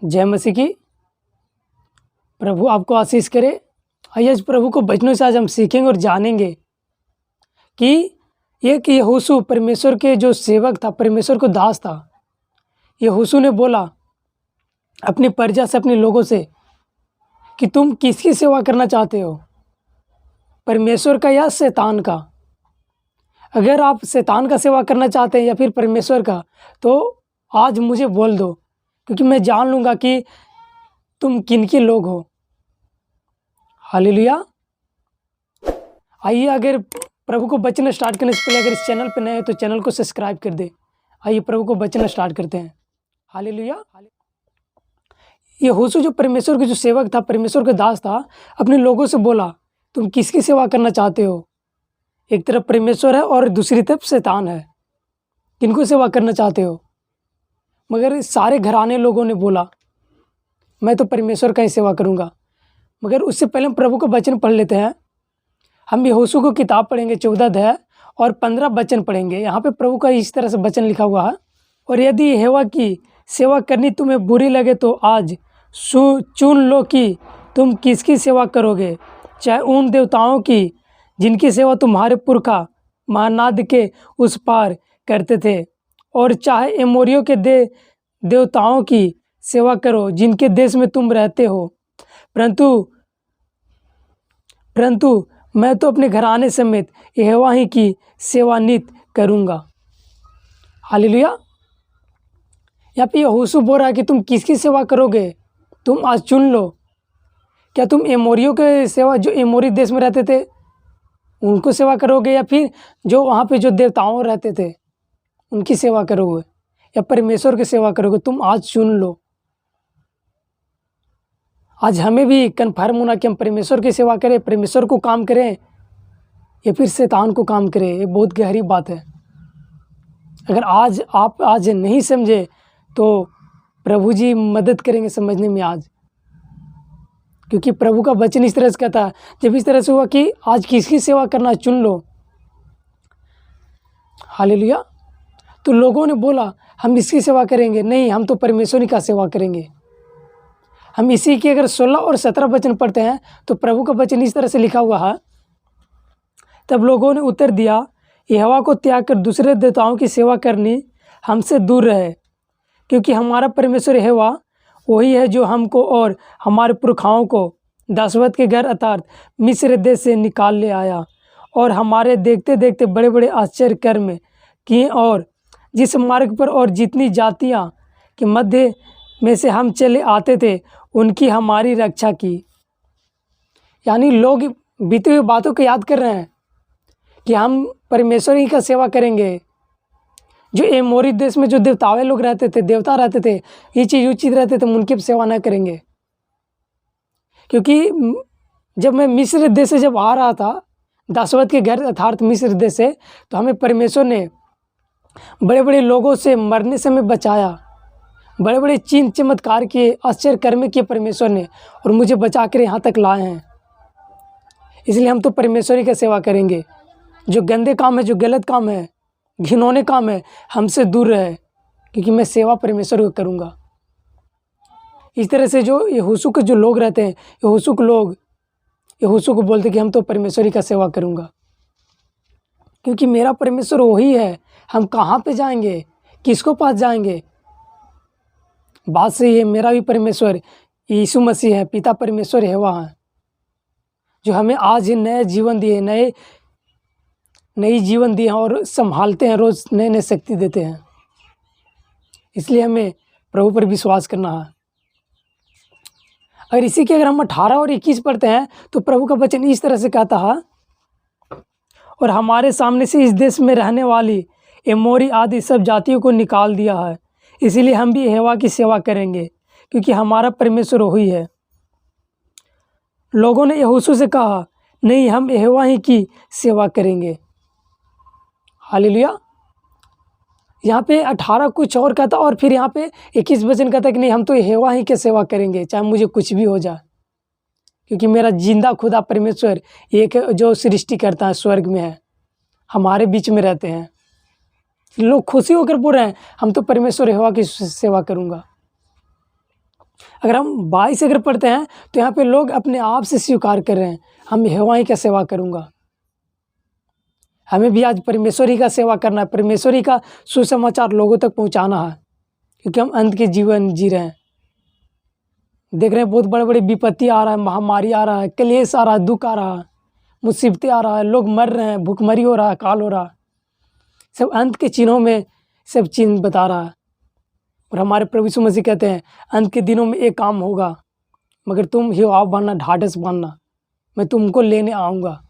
जय मसीह की। प्रभु आपको आशीष करे। आइए आज प्रभु को वचनों से आज हम सीखेंगे और जानेंगे कि एक यहोशू परमेश्वर के जो सेवक था, परमेश्वर को दास था। यहोशू ने बोला अपनी प्रजा से, अपने लोगों से कि तुम किसकी सेवा करना चाहते हो, परमेश्वर का या शैतान का। अगर आप शैतान का सेवा करना चाहते हैं या फिर परमेश्वर का, तो आज मुझे बोल दो, क्योंकि मैं जान लूँगा कि तुम किनके लोग हो। हालेलुया। आइए, अगर प्रभु को वचन स्टार्ट करने से पहले अगर इस चैनल पर नए हैं तो चैनल को सब्सक्राइब कर दे। आइए प्रभु को वचन स्टार्ट करते हैं। हालेलुया। यहोशू जो परमेश्वर के जो सेवक था, परमेश्वर का दास था, अपने लोगों से बोला तुम किसकी सेवा करना चाहते हो। एक तरफ परमेश्वर है और दूसरी तरफ शैतान है, किनको सेवा करना चाहते हो। मगर सारे घराने लोगों ने बोला मैं तो परमेश्वर का ही सेवा करूँगा। मगर उससे पहले हम प्रभु का वचन पढ़ लेते हैं। हम यहोशू को किताब पढ़ेंगे 14 अध्याय और 15 वचन पढ़ेंगे। यहाँ पे प्रभु का इस तरह से वचन लिखा हुआ है, और यदि यहोवा की सेवा करनी तुम्हें बुरी लगे तो आज चुन लो कि तुम किसकी सेवा करोगे, चाहे उन देवताओं की जिनकी सेवा तुम्हारे पुरखा महानाद के उस पार करते थे, और चाहे एमोरियों के देवताओं की सेवा करो जिनके देश में तुम रहते हो। परंतु मैं तो अपने घराने समेत यहोवा ही की सेवा नित करूँगा। हालेलुया। यहाँ पे यहोशू बोल रहा है कि तुम किसकी सेवा करोगे, तुम आज चुन लो। क्या तुम एमोरियों के सेवा, जो एमोरी देश में रहते थे, उनको सेवा करोगे, या फिर जो वहाँ पे जो देवताओं रहते थे उनकी सेवा करोगे, या परमेश्वर की सेवा करोगे। तुम आज चुन लो। आज हमें भी कन्फर्म होना कि हम परमेश्वर की सेवा करें, परमेश्वर को काम करें, या फिर शैतान को काम करें। ये बहुत गहरी बात है। अगर आप आज नहीं समझे तो प्रभु जी मदद करेंगे समझने में आज, क्योंकि प्रभु का वचन इस तरह से कहता है। जब इस तरह से हुआ कि आज किसकी सेवा करना चुन लो। हालेलुया। तो लोगों ने बोला हम इसकी सेवा करेंगे, नहीं हम तो परमेश्वर का सेवा करेंगे। हम इसी के अगर 16 और 17 वचन पढ़ते हैं तो प्रभु का वचन इस तरह से लिखा हुआ है। तब लोगों ने उत्तर दिया, यहोवा को त्याग कर दूसरे देवताओं की सेवा करनी हमसे दूर रहे, क्योंकि हमारा परमेश्वर यहोवा वही है जो हमको और हमारे पुरखाओं को दासवत के घर अर्थात मिस्र देश से निकाल ले आया, और हमारे देखते देखते बड़े बड़े आश्चर्य कर्म किए, और जिस मार्ग पर और जितनी जातियाँ के मध्य में से हम चले आते थे उनकी हमारी रक्षा की। यानी लोग बीती हुई बातों को याद कर रहे हैं कि हम परमेश्वर ही का सेवा करेंगे। जो एमोरी देश में जो देवतावे लोग रहते थे, देवता रहते थे, ये चीज़ वो चीज़ रहते थे, उनकी सेवा न करेंगे। क्योंकि जब मैं मिस्र देश से जब आ रहा था, दासवत के घर अर्थात मिस्र देश से, तो हमें परमेश्वर ने बड़े बड़े लोगों से मरने से हमें बचाया। बड़े बड़े चिन्ह चमत्कार किए, आश्चर्य कर्म किए परमेश्वर ने, और मुझे बचा कर यहाँ तक लाए हैं। इसलिए हम तो परमेश्वर ही की सेवा करेंगे। जो गंदे काम है, जो गलत काम है, घिनौने काम है, हमसे दूर रहे, क्योंकि मैं सेवा परमेश्वर को करूँगा। इस तरह से जो यहोशू के जो लोग रहते हैं, यहोशू को बोलते कि हम तो परमेश्वर ही का सेवा करूँगा, क्योंकि मेरा परमेश्वर वही है। हम कहाँ पे जाएंगे, किसको पास जाएंगे। बात सही है, मेरा भी परमेश्वर यीशु मसीह है, पिता परमेश्वर यहोवा है, जो हमें आज नए जीवन दिए, नई जीवन दिए हैं, और संभालते हैं, रोज़ नए नए शक्ति देते हैं। इसलिए हमें प्रभु पर विश्वास करना है। और इसी के अगर हम 18 और 21 पढ़ते हैं तो प्रभु का वचन इस तरह से कहता है, और हमारे सामने से इस देश में रहने वाली एमोरी आदि सब जातियों को निकाल दिया है, इसीलिए हम भी यहोवा की सेवा करेंगे, क्योंकि हमारा परमेश्वर वही है। लोगों ने यहोशू से कहा, नहीं हम यहोवा ही की सेवा करेंगे। हालेलुया। यहाँ पे 18 कुछ और कहता, और फिर यहाँ पे 21 वचन कहता कि नहीं हम तो यहोवा ही की सेवा करेंगे, चाहे मुझे कुछ भी हो जाए, क्योंकि मेरा जिंदा खुदा परमेश्वर एक जो सृष्टि करता है स्वर्ग में है, हमारे बीच में रहते हैं। लोग खुशी होकर बोल रहे हैं हम तो परमेश्वर यहोवा की सेवा करूँगा। अगर हम 22 अगर पढ़ते हैं तो यहाँ पे लोग अपने आप से स्वीकार कर रहे हैं, हम यहोवा ही का सेवा करूँगा। हमें भी आज परमेश्वर ही का सेवा करना है, परमेश्वर ही का सुसमाचार लोगों तक पहुँचाना है, क्योंकि हम अंत के जीवन जी रहे हैं। देख रहे हैं बहुत बड़े बड़े विपत्ति आ रहा है, महामारी आ रहा है, क्लेश आ रहा है, दुख आ रहा है, मुसीबतें आ रहा है, लोग मर रहे हैं, भूखमरी हो रहा है, काल हो रहा है। सब अंत के चिन्हों में सब चिन्ह बता रहा है। और हमारे प्रभु यीशु मसीह कहते हैं अंत के दिनों में एक काम होगा, मगर तुम हिवाव बांधना, ढाढ़स बांधना, मैं तुमको लेने आऊँगा।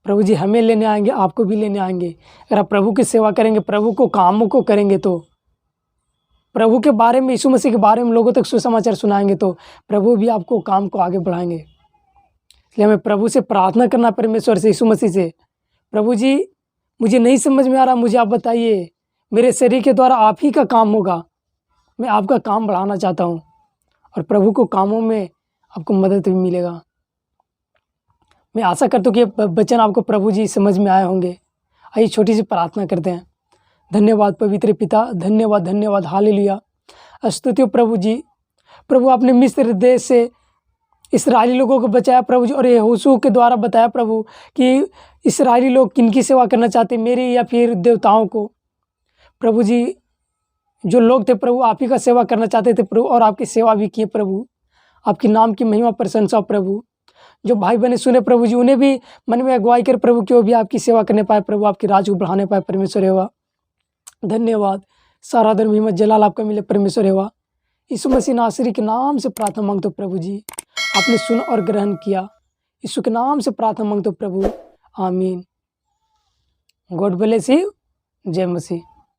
प्रभु जी हमें लेने आएंगे, आपको भी लेने आएंगे। अगर आप प्रभु की सेवा करेंगे, प्रभु को कामों को करेंगे, तो प्रभु के बारे में, यीशु मसीह के बारे में लोगों तक सुसमाचार सुनाएंगे, तो प्रभु भी आपको काम को आगे बढ़ाएंगे। इसलिए हमें प्रभु से प्रार्थना करना, परमेश्वर से, यीशु मसीह से, प्रभु जी मुझे नहीं समझ में आ रहा, मुझे आप बताइए, मेरे शरीर के द्वारा आप ही का काम होगा, मैं आपका काम बढ़ाना चाहता हूँ। और प्रभु को कामों में आपको मदद भी मिलेगा। मैं आशा करता हूँ कि ये वचन आपको प्रभु जी समझ में आए होंगे। आइए छोटी सी प्रार्थना करते हैं। धन्यवाद पवित्र पिता, धन्यवाद धन्यवाद, हालेलुया, स्तुति हो प्रभु जी। प्रभु आपने मिस्र देश से इस्राएली लोगों को बचाया प्रभु जी, और यहोशू के द्वारा बताया प्रभु कि इस्राएली लोग किनकी सेवा करना चाहते, मेरी या फिर देवताओं को। प्रभु जी जो लोग थे प्रभु आप ही का सेवा करना चाहते थे प्रभु, और आपकी सेवा भी किए प्रभु। आपकी नाम की महिमा प्रशंसा प्रभु। जो भाई बहने सुने प्रभु जी, उन्हें भी मन में अगुवाई कर प्रभु, कि वो भी आपकी सेवा करने पाए प्रभु, आपकी राज को बढ़ाने पाए परमेश्वर हेवा। धन्यवाद, सारा धर्म हिम्मत जलाल आपका मिले परमेश्वर हेवा। यीशु मसीह नासरी के नाम से प्रार्थना मांगते हो प्रभु जी, आपने सुना और ग्रहण किया। यीशु के नाम से प्रार्थना मांगते हो प्रभु, आमीन। God bless you. जय मसीह।